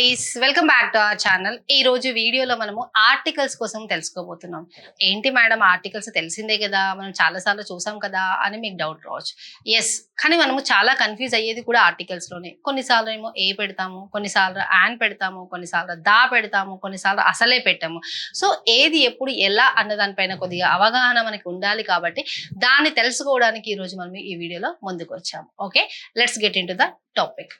Guys, welcome back to our channel. ఈ రోజు వీడియోలో మనము ఆర్టికల్స్ కోసం తెలుసుకోబోతున్నాం. ఏంటి మేడం ఆర్టికల్స్ తెలిసిందే కదా, మనం చాలాసార్లు చూసాం కదా అని మీకు డౌట్ రావచ్చు. ఎస్, కానీ మనము చాలా కన్ఫ్యూజ్ అయ్యేది కూడా ఆర్టికల్స్లోనే. కొన్నిసార్లు ఏమో ఏ పెడతాము, కొన్నిసార్లు యాన్ పెడతాము, కొన్నిసార్లు దా పెడతాము, కొన్నిసార్లు అసలే పెట్టాము. సో ఏది ఎప్పుడు ఎలా అన్న దానిపైన కొద్దిగా అవగాహన మనకి ఉండాలి. కాబట్టి దాన్ని తెలుసుకోవడానికి ఈరోజు మనం ఈ వీడియోలో ముందుకు వచ్చాము. Okay, let's get in to the topic.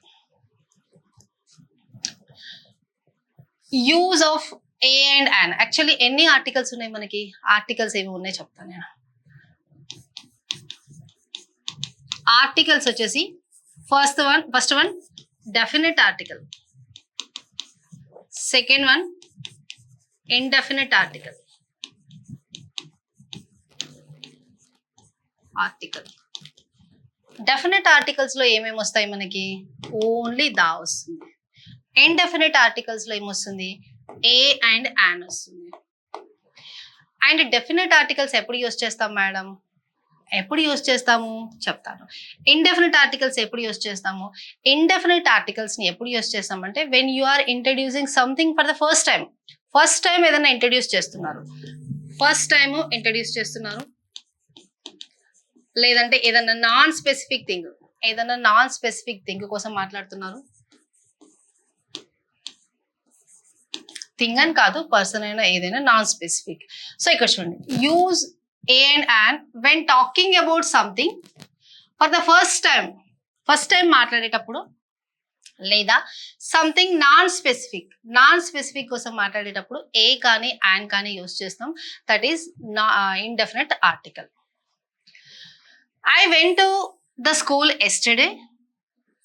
Use of A and an. Actually ఎన్ని ఆర్టికల్స్ ఉన్నాయి మనకి? ఆర్టికల్స్ ఏమి ఉన్నాయి చెప్తాను నేను. ఆర్టికల్స్ వచ్చేసి first one definite article, second one indefinite article. Definite articles లో ఏమేమి వస్తాయి మనకి? ఓన్లీ దా వస్తుంది. ఇండెఫినెట్ ఆర్టికల్స్ లో ఏమొస్తుంది? ఏ అండ్ యాన్ వస్తుంది. అండ్ డెఫినెట్ ఆర్టికల్స్ ఎప్పుడు యూజ్ చేస్తాం మేడం? ఎప్పుడు యూజ్ చేస్తాము చెప్తాను. ఇండెఫినెట్ ఆర్టికల్స్ ఎప్పుడు యూజ్ చేస్తాము? ఇండెఫినెట్ ఆర్టికల్స్ ని ఎప్పుడు యూజ్ చేస్తామంటే when you are introducing something for the first time ఏదైనా ఇంట్రడ్యూస్ చేస్తున్నారు, లేదంటే ఏదైనా నాన్ స్పెసిఫిక్ థింగ్ కోసం మాట్లాడుతున్నారు. థింగ్ అని కాదు, పర్సన్ అయినా ఏదైనా నాన్ స్పెసిఫిక్. సో ఇక్కడ చూడండి, use a and an when talking about something for the first time మాట్లాడేటప్పుడు, లేదా సంథింగ్ నాన్ స్పెసిఫిక్ కోసం మాట్లాడేటప్పుడు ఏ కానీ యాన్ కానీ యూజ్ చేస్తాం. That is indefinite article. I went to the school yesterday.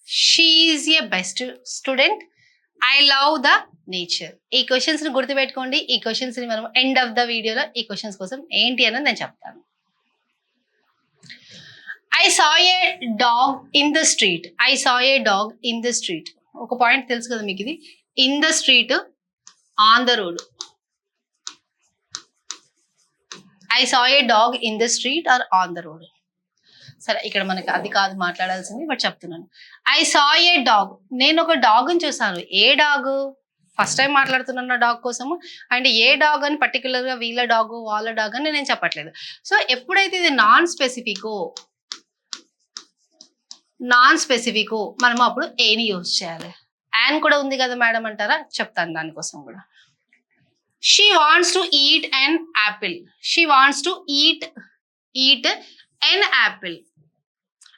She is a best student. I love the nature. ఈ questions ని గుర్తుపెట్టుకోండి. ఈ క్వశ్చన్స్ ని మనం ఎండ్ ఆఫ్ ద వీడియోలో ఈ క్వశ్చన్స్ కోసం ఏంటి అని నేను చెప్తాను. I saw a dog in the street. ఒక పాయింట్ తెలుసు కదా మీకు, ఇది in the street, on the road. I saw a dog in the street are on the road. సరే, ఇక్కడ మనకి అది కాదు మాట్లాడాల్సింది, బట్ చెప్తున్నాను. I saw a dog. నేను ఒక డాగ్ని చూసాను. ఏ డాగ్? ఫస్ట్ టైం మాట్లాడుతున్న డాగ్ కోసము. అండ్ ఏ డాగ్ అని పర్టికులర్గా వీళ్ళ డాగ్ వాళ్ళ డాగ్ అని నేను చెప్పట్లేదు. సో ఎప్పుడైతే ఇది నాన్ స్పెసిఫిక్ మనం అప్పుడు ఏని యూజ్ చేయాలి. యాన్ కూడా ఉంది కదా మేడం అంటారా? చెప్తాను దానికోసం కూడా. She wants to eat an apple. An apple.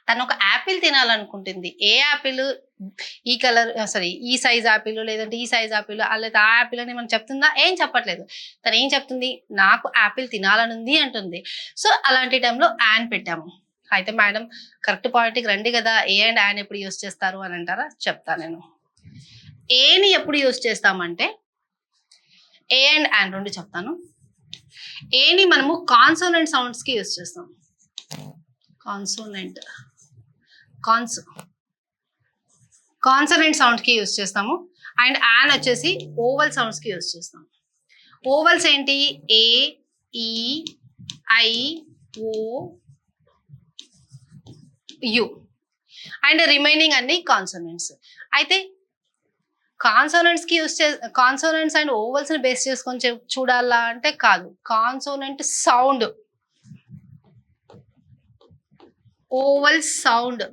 తను ఒక యాపిల్ తినాలనుకుంటుంది. ఏ యాపిల్? ఈ కలర్, ఈ సైజ్ యాపిల్, లేదంటే ఈ సైజ్ యాపిల్, లేదా ఆ యాపిల్ అని మనం చెప్తుందా? ఏం చెప్పట్లేదు. తను ఏం చెప్తుంది? నాకు యాపిల్ తినాలనుంది అంటుంది. సో అలాంటి టైంలో యాన్ పెట్టాము. అయితే మేడం కరెక్ట్ పాయింట్కి రండి కదా, ఏ అండ్ యాన్ ఎప్పుడు యూజ్ చేస్తారు అని అంటారా? చెప్తాను నేను. ఏని ఎప్పుడు యూజ్ చేస్తామంటే ఏ అండ్ యాన్ రెండు చెప్తాను. ఏని మనము కాన్సోనెంట్ సౌండ్స్కి యూజ్ చేస్తాం. కాన్సనెంట్ సౌండ్ కి యూజ్ చేస్తాము. అండ్ యాన్ వచ్చేసి ఓవల్ సౌండ్స్ కి యూజ్ చేస్తాం. ఓవల్స్ ఏంటి? A, E, I, O, U. And remaining అన్ని కాన్సోనెంట్స్. అయితే కాన్సోనెంట్స్ అండ్ ఓవల్స్ ని బేస్ చేసుకొని చూడాలా అంటే కాదు. Consonant sound, vowel sound,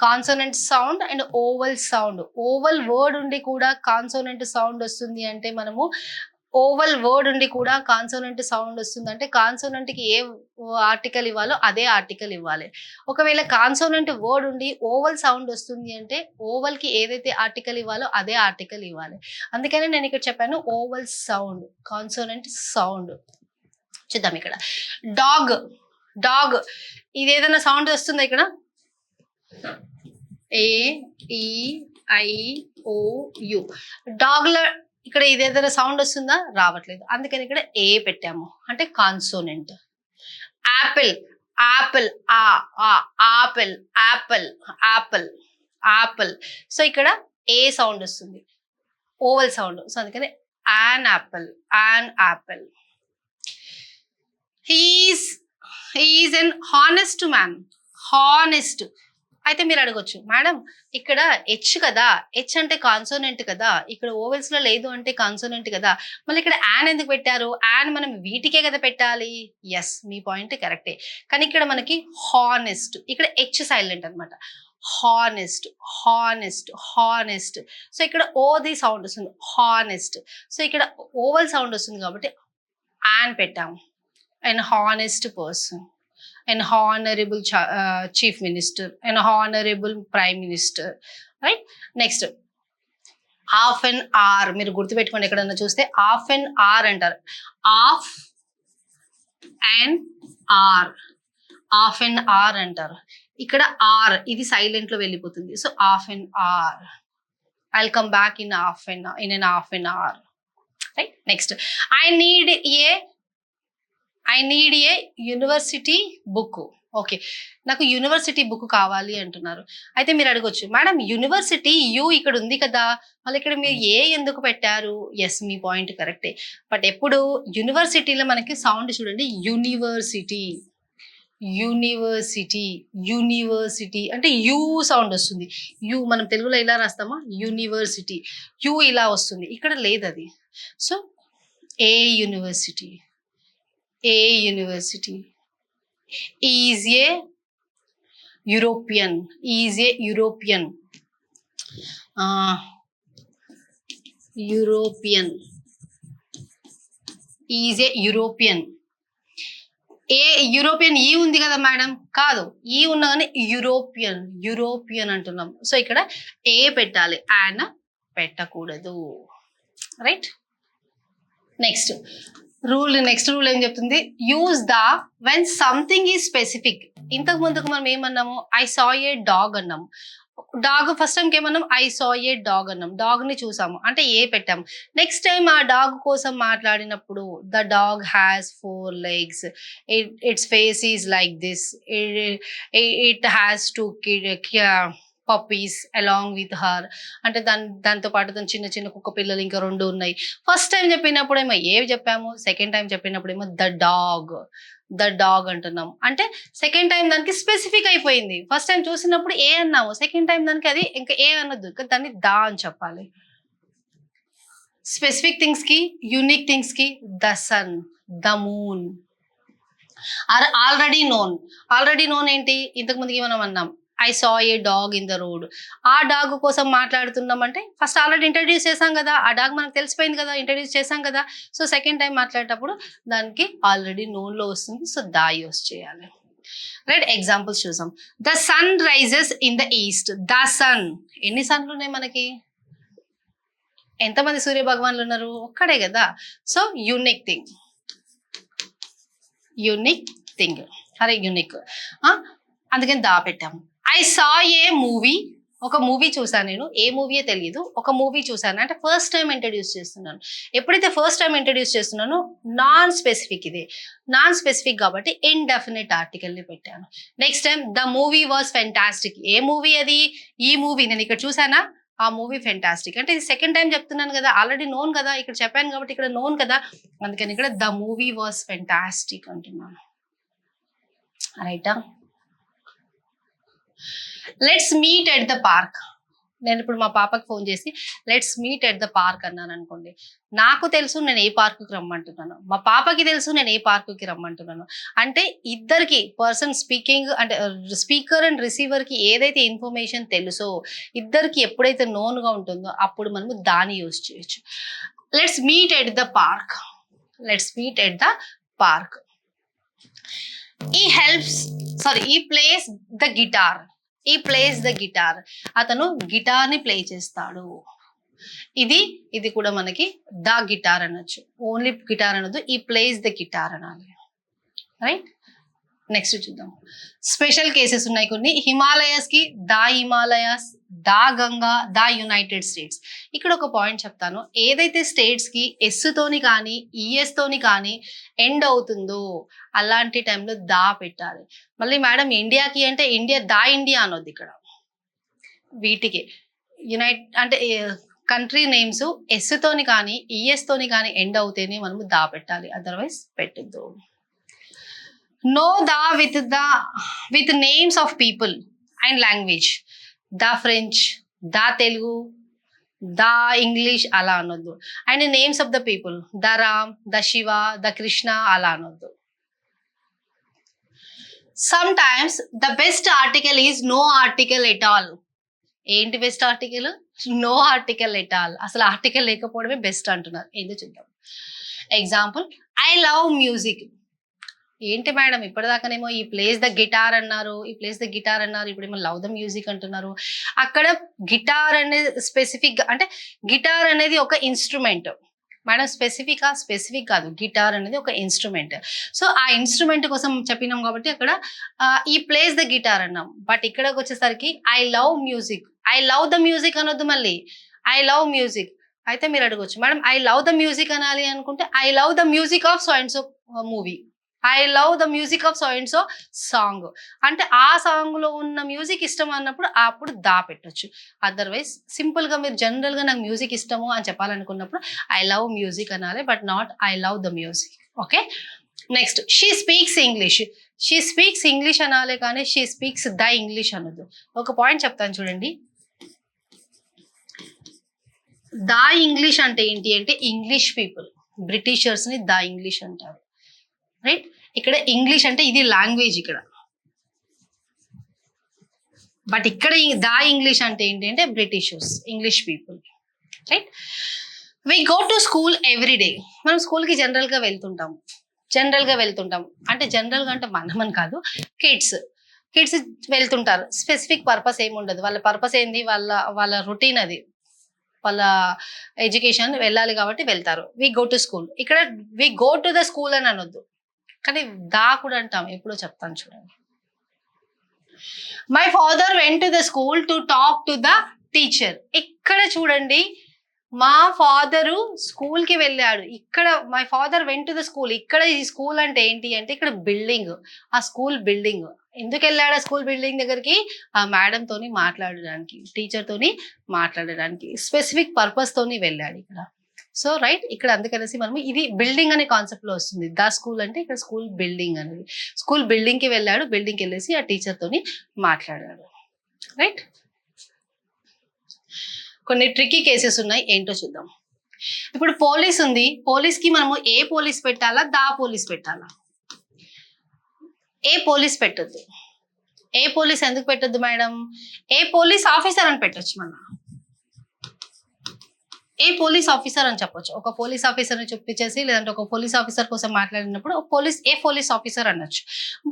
consonant sound and vowel sound. Vowel word ఉండి కూడా కాన్సోనెంట్ సౌండ్ వస్తుంది అంటే మనము ఓవల్ వర్డ్ ఉండి కూడా కాన్సోనెంట్ సౌండ్ వస్తుంది అంటే కాన్సోనెంట్ కి ఏ ఆర్టికల్ ఇవ్వాలో అదే ఆర్టికల్ ఇవ్వాలి. ఒకవేళ కాన్సోనెంట్ వర్డ్ ఉండి ఓవల్ సౌండ్ వస్తుంది అంటే ఓవల్ కి ఏదైతే ఆర్టికల్ ఇవ్వాలో అదే ఆర్టికల్ ఇవ్వాలి. అందుకని నేను ఇక్కడ చెప్పాను ఓవల్ సౌండ్, కాన్సోనెంట్ సౌండ్. చూద్దాం ఇక్కడ. డాగ్ ఇది ఏదైనా సౌండ్ వస్తుందా ఇక్కడ? ఏ, E, I, O, you. Dog లో ఇక్కడ ఇది ఏదైనా సౌండ్ వస్తుందా? రావట్లేదు. అందుకని ఇక్కడ ఏ పెట్టాము, అంటే కాన్సోనెంట్. Apple, apple. సో ఇక్కడ ఏ సౌండ్ వస్తుంది, ఓవల్ సౌండ్. సో అందుకని an apple. He is an honest man. అయితే మీరు అడగొచ్చు, మేడం ఇక్కడ హెచ్ కదా, హెచ్ అంటే కాన్సోనెంట్ కదా, ఇక్కడ ఓవెల్స్ లో లేదు అంటే కాన్సోనెంట్ కదా, మళ్ళీ ఇక్కడ యాన్ ఎందుకు పెట్టారు? యాన్ మనం వీటికే కదా పెట్టాలి. ఎస్, మీ పాయింట్ కరెక్టే. కానీ ఇక్కడ మనకి హానెస్ట్, ఇక్కడ హెచ్ సైలెంట్ అనమాట. Honest, honest, honest. సో ఇక్కడ ఓది సౌండ్ వస్తుంది, హానెస్ట్. సో ఇక్కడ ఓవల్ సౌండ్ వస్తుంది కాబట్టి యాన్ పెట్టాము. an honest person, an honorable chief minister, an honorable prime minister, right? Next, half an hour. మీరు గుర్తుపెట్టుకోండి, ఎక్కడన్నా చూస్తే half an hour అంటారు. half an hour, half an hour అంటారు. ఇక్కడ ఆర్ ఇది సైలెంట్ లో వెళ్ళిపోతుంది. So half an hour, I'll come back in an half an hour, right? Next, I need A university book. Okay, నాకు university book కావాలి అంటున్నారు. అయితే మీరు అడగొచ్చు, మేడం యూనివర్సిటీ యూ ఇక్కడ ఉంది కదా, మళ్ళీ ఇక్కడ మీరు ఏ ఎందుకు పెట్టారు? ఎస్, మీ పాయింట్ కరెక్టే. బట్ ఎప్పుడు యూనివర్సిటీలో మనకి సౌండ్ చూడండి, యూనివర్సిటీ, యూనివర్సిటీ, యూనివర్సిటీ అంటే యూ సౌండ్ వస్తుంది. యూ మనం తెలుగులో ఇలా రాస్తామా, యూనివర్సిటీ, యూ ఇలా వస్తుంది, ఇక్కడ లేదు అది. So A university, a university is a European, is a European, European, is a European. A European ఈ ఉంది కదా మేడం, కాదు, ఈ ఉన్నా కానీ యూరోపియన్, యూరోపియన్ అంటున్నాం. సో ఇక్కడ ఏ పెట్టాలి, యాన్ పెట్టకూడదు, రైట్? నెక్స్ట్ రూల్ ఏం చెప్తుంది, use the when something is specific. ఇంతకు ముందుకు మనం ఏమన్నాము, ఐ సా ఏ డాగ్ అన్నాము. డాగ్ ఫస్ట్ టైంకి ఏమన్నాం, ఐ సా ఏ డాగ్ అన్నాం, డాగ్ ని చూసాము అంటే ఏ పెట్టాము. నెక్స్ట్ టైం ఆ డాగ్ కోసం మాట్లాడినప్పుడు the dog has 4 legs, its face is like this, it has 2 puppies along with her అంటే దాంతో పాటు దాని చిన్న చిన్న కుక్క పిల్లలు ఇంకా 2 ఉన్నాయి. ఫస్ట్ టైం చెప్పినప్పుడేమో ఏవి చెప్పాము, సెకండ్ టైం చెప్పినప్పుడేమో ద డాగ్ అంటున్నాం. అంటే సెకండ్ టైం దానికి స్పెసిఫిక్ అయిపోయింది. ఫస్ట్ టైం చూసినప్పుడు ఏ అన్నాము, సెకండ్ టైం దానికి అది ఇంకా ఏ అన్నది, దాన్ని దా అని చెప్పాలి. స్పెసిఫిక్ థింగ్స్ కి, యూనిక్ థింగ్స్ కి the sun, the moon. Already known ఏంటి, ఇంతకు ముందుకి మనం అన్నాం I saw a dog in the road. ఆ డాగ్ కోసం మాట్లాడుతున్నాం అంటే ఫస్ట్ ఆల్రెడీ ఇంట్రడ్యూస్ చేసాం కదా, ఆ డాగ్ మనకు తెలిసిపోయింది కదా, ఇంట్రడ్యూస్ చేసాం కదా. సో సెకండ్ టైం మాట్లాడేటప్పుడు దానికి ఆల్రెడీ నోన్ లో వస్తుంది, సో దా యూస్ చేయాలి, రైట్? ఎగ్జాంపుల్స్ చూసాం. The sun rises in the east, the sun. ఎన్ని సన్లు ఉన్నాయి మనకి, ఎంతమంది సూర్య భగవాన్లు ఉన్నారు? ఒక్కడే కదా. సో యూనిక్ థింగ్, అరే యూనిక్, అందుకని దా పెట్టాము. ఐ సా ఏ మూవీ, ఒక మూవీ చూసాను నేను, ఏ మూవీయే తెలియదు, ఒక మూవీ చూసాను అంటే ఫస్ట్ టైం ఇంట్రడ్యూస్ చేస్తున్నాను. ఎప్పుడైతే ఫస్ట్ టైం ఇంట్రడ్యూస్ చేస్తున్నానో నాన్ స్పెసిఫిక్, ఇది నాన్ స్పెసిఫిక్ కాబట్టి ఇండెఫినిట్ ఆర్టికల్ ని పెట్టాను. Next time the movie was fantastic. A movie అది? ఈ మూవీ నేను ఇక్కడ చూసానా, ఆ మూవీ ఫెంటాస్టిక్ అంటే ఇది సెకండ్ టైం చెప్తున్నాను కదా, ఆల్రెడీ నోన్ కదా, ఇక్కడ చెప్పాను కాబట్టి ఇక్కడ నోన్ కదా, అందుకని ఇక్కడ ద మూవీ వాజ్ ఫెంటాస్టిక్ అంటున్నాను, రైటా? Let's meet at the park. నేను ఇప్పుడు మా పాపకి ఫోన్ చేసి let's meet at the park అన్నాను అనుకోండి, నాకు తెలుసు నేను ఏ పార్కుకి రమ్మంటున్నాను, మా పాపకి తెలుసు నేను ఏ పార్కుకి రమ్మంటున్నాను. అంటే ఇద్దరికి పర్సన్ స్పీకింగ్ అంటే స్పీకర్ అండ్ రిసీవర్ కి ఏదైతే ఇన్ఫర్మేషన్ తెలుసో ఇద్దరికి ఎప్పుడైతే నోన్ గా ఉంటుందో అప్పుడు మనము దాన్ని యూజ్ చేయొచ్చు. Let's meet at the park, let's meet at the park. ఈ ప్లేస్ ద గిటార్, అతను గిటార్ ని ప్లే చేస్తాడు. ఇది కూడా మనకి ద గిటార్ అనొచ్చు, ఓన్లీ గిటార్ అనొద్దు, ఈ ప్లేస్ ద గిటార్ అనాలి, రైట్? నెక్స్ట్ చూద్దాం. స్పెషల్ కేసెస్ ఉన్నాయి కొన్ని. హిమాలయాస్ కి the Himalayas, the Ganga, the United states. ఇక్కడ ఒక పాయింట్ చెప్తాను, ఏదైతే స్టేట్స్ కి ఎస్ తోని కానీ ఈఎస్ తోని కానీ ఎండ్ అవుతుందో అలాంటి టైంలో దా పెట్టాలి. మళ్ళీ మేడం ఇండియాకి అంటే ఇండియా అనొద్దు, ఇక్కడ వీటికి అంటే కంట్రీ నేమ్స్ ఎస్ తోని కానీ ఈఎస్ తోని కానీ ఎండ్ అవుతేనే మనము దా పెట్టాలి, అదర్వైజ్ పెట్టద్దు. No the with names of people and language. The French, the Telugu, the English అలా అనొద్దు. And names of the people, the Ram, the Shiva, the Krishna అలా అనొద్దు. Sometimes the best article is no article at all. ఏంటి best article? No article at all. అసలు article లేకపోవడమే best అంటున్నారు. ఏంటో చూద్దాం. Example, I love music. ఏంటి మేడం ఇప్పటిదాకానేమో ఈ ప్లేస్ ద గిటార్ అన్నారు, ఈ ప్లేస్ ద గిటార్ అన్నారు, ఇప్పుడేమో లవ్ ద మ్యూజిక్ అంటున్నారు. అక్కడ గిటార్ అనేది స్పెసిఫిక్ అంటే గిటార్ అనేది ఒక ఇన్స్ట్రుమెంట్ మేడం. స్పెసిఫిక్ కాదు, గిటార్ అనేది ఒక ఇన్స్ట్రుమెంట్. సో ఆ ఇన్స్ట్రుమెంట్ కోసం చెప్పినాం కాబట్టి అక్కడ ఈ ప్లేస్ ద గిటార్ అన్నాం. బట్ ఇక్కడికి వచ్చేసరికి I love music, I love the music అనొద్దు, మళ్ళీ ఐ లవ్ మ్యూజిక్. అయితే మీరు అడగొచ్చు madam I love the music అనాలి అనుకుంటే I love the music of so and so movie, I love the music of so and so song. అంటే ఆ song లో ఉన్న మ్యూజిక్ ఇష్టం అన్నప్పుడు అప్పుడు దా పెట్టొచ్చు. అదర్వైజ్ సింపుల్ గా మీరు జనరల్ గా నాకు మ్యూజిక్ ఇష్టము అని చెప్పాలనుకున్నప్పుడు ఐ లవ్ మ్యూజిక్ అనాలి, but not I love the music. Okay, next, she speaks English. She speaks English అనాలి కానీ షీ స్పీక్స్ ద ఇంగ్లీష్ అనొద్దు. ఒక పాయింట్ చెప్తాను చూడండి. ద ఇంగ్లీష్ అంటే ఏంటి అంటే ఇంగ్లీష్ పీపుల్, బ్రిటిషర్స్ ని ద ఇంగ్లీష్ అంటారు. రైట్, ఇక్కడ ఇంగ్లీష్ అంటే ఇది లాంగ్వేజ్ ఇక్కడ. బట్ ఇక్కడ ద ఇంగ్లీష్ అంటే ఏంటి అంటే Britishers, English people. Right, we go to school every day. మనం స్కూల్కి జనరల్గా వెళ్తుంటాం అంటే జనరల్గా అంటే మనమని కాదు, కిడ్స్ వెళ్తుంటారు. స్పెసిఫిక్ పర్పస్ ఏమి ఉండదు. వాళ్ళ పర్పస్ ఏంది, వాళ్ళ రొటీన్ అది, వాళ్ళ ఎడ్యుకేషన్ వెళ్ళాలి కాబట్టి వెళ్తారు. We go to school. ఇక్కడ we go to the school అని అనొద్దు, కానీ దా కూడా అంటాం. ఎప్పుడో చెప్తాను చూడండి. My father went to the school to talk to the teacher. ఇక్కడ చూడండి, మా ఫాదరు స్కూల్ కి వెళ్ళాడు. ఇక్కడ my father went to the school. ఇక్కడ ఈ స్కూల్ అంటే ఏంటి అంటే ఇక్కడ బిల్డింగ్, ఆ స్కూల్ బిల్డింగ్. ఎందుకు వెళ్ళాడు ఆ స్కూల్ బిల్డింగ్ దగ్గరికి? ఆ మేడం తోని మాట్లాడడానికి, టీచర్ తోని మాట్లాడడానికి, స్పెసిఫిక్ పర్పస్ తోని వెళ్ళాడు ఇక్కడ. సో రైట్, ఇక్కడ అందుకనేసి మనము ఇది బిల్డింగ్ అనే కాన్సెప్ట్ లో వస్తుంది. ద స్కూల్ అంటే ఇక్కడ స్కూల్ బిల్డింగ్ అనేది. స్కూల్ బిల్డింగ్ కి వెళ్ళాడు, బిల్డింగ్ కి వెళ్ళేసి ఆ టీచర్ తోని మాట్లాడాడు. రైట్, కొన్ని ట్రికీ కేసెస్ ఉన్నాయి, ఏంటో చూద్దాం. ఇప్పుడు పోలీస్ ఉంది, పోలీస్ కి మనము ఏ పోలీస్ పెట్టాలా, దా పోలీస్ పెట్టాలా? ఏ పోలీస్ పెట్టొద్దు. ఏ పోలీస్ ఎందుకు పెట్టొద్దు మేడం? ఏ పోలీస్ ఆఫీసర్ అని పెట్టొచ్చు. మన ఏ పోలీస్ ఆఫీసర్ అని చెప్పొచ్చు. ఒక పోలీస్ ఆఫీసర్ ని చూపించేసి, లేదంటే ఒక పోలీస్ ఆఫీసర్ కోసం మాట్లాడినప్పుడు ఏ పోలీస్ ఆఫీసర్ అనొచ్చు.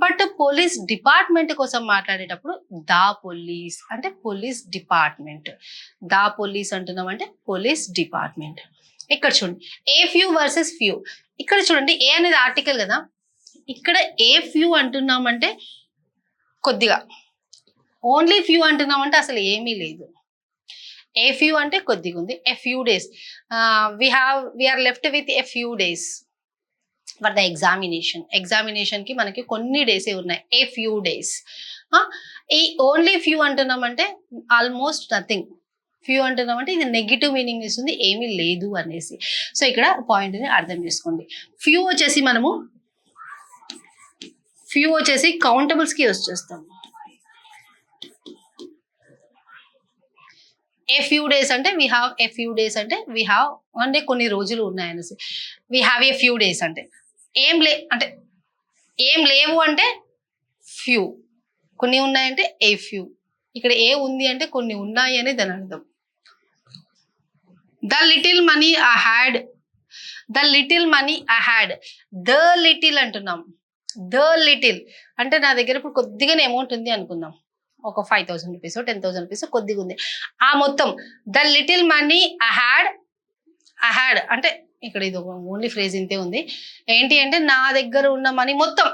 బట్ పోలీస్ డిపార్ట్మెంట్ కోసం మాట్లాడేటప్పుడు దా పోలీస్ అంటే పోలీస్ డిపార్ట్మెంట్. దా పోలీస్ అంటున్నాం అంటే పోలీస్ డిపార్ట్మెంట్. ఇక్కడ చూడండి, ఏ ఫ్యూ వర్సెస్ ఫ్యూ. ఇక్కడ చూడండి, ఏ అనేది ఆర్టికల్ కదా, ఇక్కడ ఏ ఫ్యూ అంటున్నామంటే కొద్దిగా, ఓన్లీ ఫ్యూ అంటున్నామంటే అసలు ఏమీ లేదు. ఏ ఫ్యూ అంటే కొద్దిగా ఉంది. A few days, we are left with a few days for the examination కి మనకి కొన్ని డేసే ఉన్నాయి. A few days. ఈ ఓన్లీ ఫ్యూ అంటున్నామంటే ఆల్మోస్ట్ నథింగ్. ఫ్యూ అంటున్నామంటే ఇది నెగిటివ్ మీనింగ్ ఇస్తుంది, ఏమీ లేదు అనేసి. సో ఇక్కడ పాయింట్ ని అర్థం చేసుకోండి. ఫ్యూ వచ్చేసి కౌంటబుల్స్ కి యూజ్ చేస్తాం. ఏ ఫ్యూ డేస్ అంటే we have a few days అంటే వీ హ్యావ్ అంటే కొన్ని రోజులు ఉన్నాయనేసి. We have a few days అంటే ఏం లేవు అంటే ఫ్యూ, కొన్ని ఉన్నాయంటే ఏ ఫ్యూ. ఇక్కడ ఏ ఉంది అంటే కొన్ని ఉన్నాయి అని దాని అర్థం. The little money I had. The little అంటున్నాం. ద లిటిల్ అంటే నా దగ్గర ఇప్పుడు కొద్దిగానే అమౌంట్ ఉంది అనుకుందాం, ఒక 5,000 రూపీస్ 10,000 రూపీస్ కొద్దిగా ఉంది. ఆ మొత్తం the little money I had అంటే ఇక్కడ ఇది ఓన్లీ ఫ్రేజ్ ఇంతే ఉంది. ఏంటి అంటే నా దగ్గర ఉన్న మనీ మొత్తం.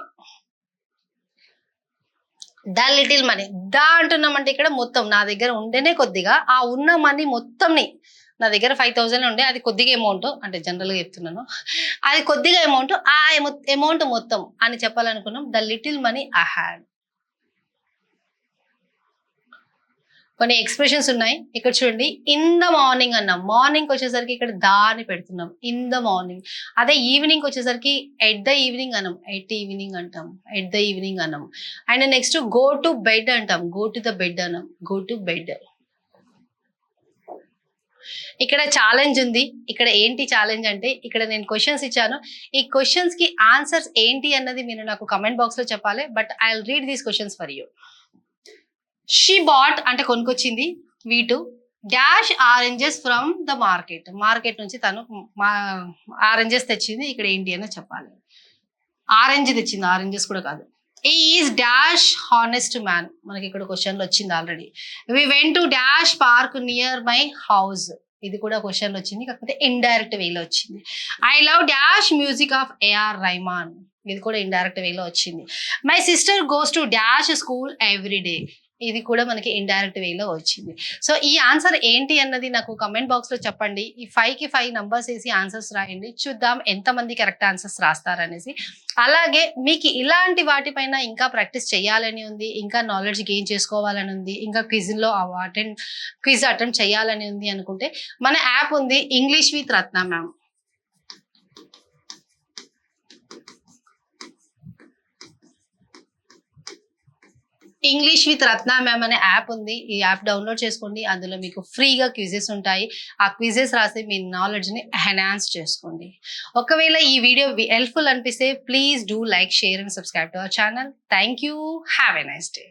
ద లిటిల్ మనీ, ద అంటున్నామంటే ఇక్కడ మొత్తం నా దగ్గర ఉండేనే కొద్దిగా, ఆ ఉన్న మనీ మొత్తంని, నా దగ్గర 5,000 ఉండే, అది కొద్దిగా అమౌంట్ అంటే జనరల్గా చెప్తున్నాను, అది కొద్దిగా అమౌంట్, ఆ అమౌంట్ మొత్తం అని చెప్పాలనుకున్నాం. The little money I had. కొన్ని ఎక్స్ప్రెషన్స్ ఉన్నాయి. ఇక్కడ చూడండి, ఇన్ ద మార్నింగ్ అన్నాం. మార్నింగ్ వచ్చేసరికి ఇక్కడ దా అని పెడుతున్నాం, ఇన్ ద మార్నింగ్. అదే ఈవినింగ్ వచ్చేసరికి ఎట్ ద ఈవినింగ్ అన్నాం, ఎట్ ఈవినింగ్ అంటాం, ఎట్ ద ఈవినింగ్ అన్నాం. And next go to bed అంటాం, గో టు ద బెడ్ అన్నాం, గో టు బెడ్. ఇక్కడ ఛాలెంజ్ ఉంది. ఇక్కడ ఏంటి ఛాలెంజ్ అంటే, ఇక్కడ నేను క్వశ్చన్స్ ఇచ్చాను. ఈ క్వశ్చన్స్ కి ఆన్సర్స్ ఏంటి అన్నది మీరు నాకు కమెంట్ బాక్స్ లో చెప్పాలి. But I will read these questions for you. She bought అంటే కొనుక్కొచ్చింది, వీటు dash oranges from the market. Market నుంచి తను ఆరెంజెస్ తెచ్చింది. ఇక్కడ ఏంటి అని చెప్పాలి. ఆరెంజ్ తెచ్చింది, ఆరెంజెస్ కూడా కాదు. Is dash honest man. మనకి ఇక్కడ క్వశ్చన్లో వచ్చింది already. We went to dash park near my house. ఇది కూడా క్వశ్చన్లో వచ్చింది, కాకపోతే ఇండైరెక్ట్ వేలో వచ్చింది. I love dash music of AR Rahman. ఇది కూడా ఇండైరెక్ట్ వేలో వచ్చింది. My sister goes to dash school every day. ఇది కూడా మనకి ఇండైరెక్ట్ వేలో వచ్చింది. సో ఈ ఆన్సర్ ఏంటి అన్నది నాకు కమెంట్ బాక్స్ లో చెప్పండి. ఈ 5కి 5 నంబర్స్ వేసి ఆన్సర్స్ రాయండి. చూద్దాం ఎంతమంది కరెక్ట్ ఆన్సర్స్ రాస్తారనేసి. అలాగే మీకు ఇలాంటి వాటిపైన ఇంకా ప్రాక్టీస్ చేయాలని ఉంది, ఇంకా నాలెడ్జ్ గెయిన్ చేసుకోవాలని ఉంది, ఇంకా క్విజ్ అటెంప్ట్ చేయాలని ఉంది అనుకుంటే మన యాప్ ఉంది, English with Ratna ma'am. English with Ratna ma'am అనే యాప్ ఉంది. ఈ యాప్ డౌన్లోడ్ చేసుకోండి. అందులో మీకు ఫ్రీగా క్విజెస్ ఉంటాయి. ఆ క్విజెస్ రాసి మీ నాలెడ్జ్ ని ఎన్హాన్స్ చేసుకోండి. ఒకవేళ ఈ వీడియో హెల్ప్ఫుల్ అనిపిస్తే please do like, share and subscribe to our channel. Thank you. Have a nice day.